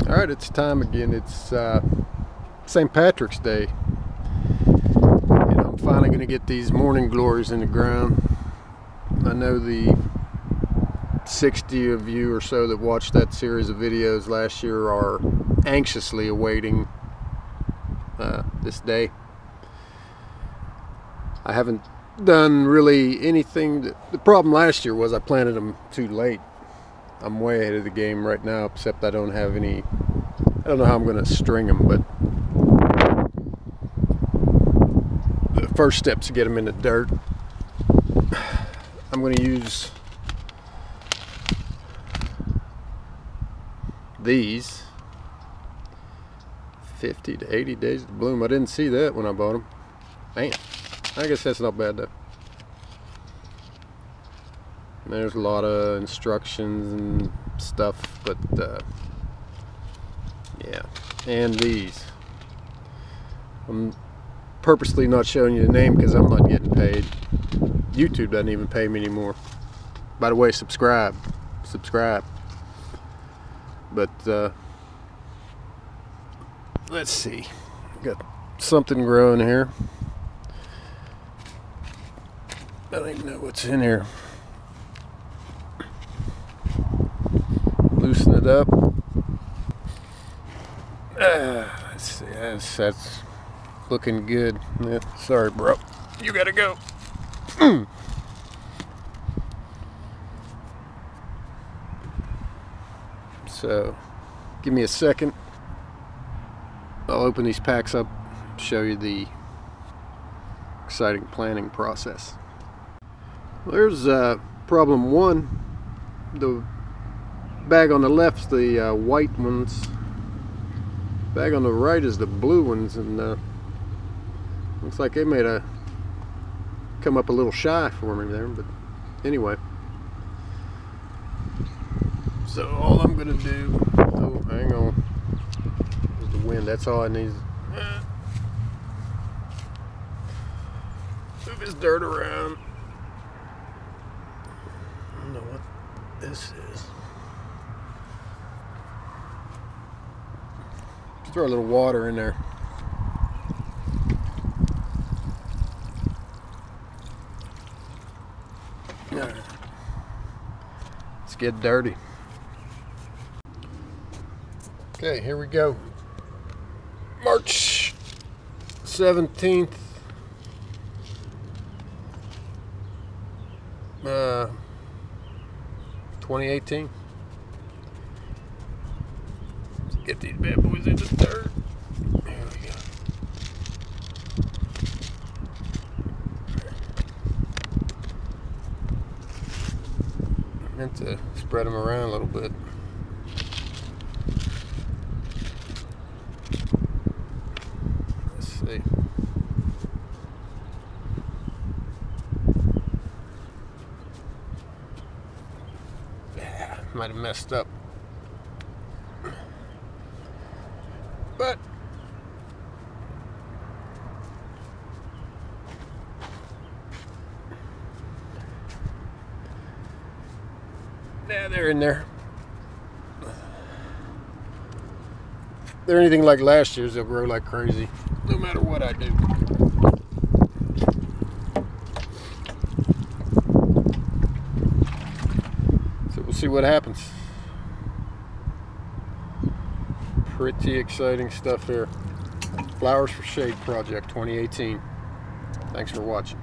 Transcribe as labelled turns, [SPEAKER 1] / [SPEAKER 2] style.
[SPEAKER 1] All right, it's time again. It's St. Patrick's Day, and I'm finally going to get these morning glories in the ground. I know the 60 of you or so that watched that series of videos last year are anxiously awaiting this day. I haven't done really anything. The problem last year was I planted them too late. I'm way ahead of the game right now, except I don't have any. I don't know how I'm going to string them, but the first step is to get them in the dirt. I'm going to use these 50 to 80 days to bloom. I didn't see that when I bought them. Man, I guess that's not bad though. There's a lot of instructions and stuff, but yeah. And these, I'm purposely not showing you the name because I'm not getting paid. YouTube doesn't even pay me anymore. By the way, subscribe. But let's see, got something growing here. I don't even know what's in here. Loosen it up. Let's see, that's looking good. Yeah, sorry, bro. You gotta go. So, give me a second. I'll open these packs up, show you the exciting planting process. Well, there's problem one. The bag on the left's the white ones. Bag on the right is the blue ones, and looks like they made a come up a little shy for me there, but anyway. So all I'm gonna do, oh hang on, is the wind, that's all I need. Move this dirt around. I don't know what this is. Just throw a little water in there. Alright. Let's get dirty. Okay, here we go. March 17th. 2018. Let's get these bad boys in the dirt. There we go. I meant to spread them around a little bit. Let's see. Might have messed up, but yeah, they're in there. If they're anything like last year's, they'll grow like crazy, no matter what I do. We'll see what happens. Pretty exciting stuff here. Flowers for Shade Project 2018. Thanks for watching.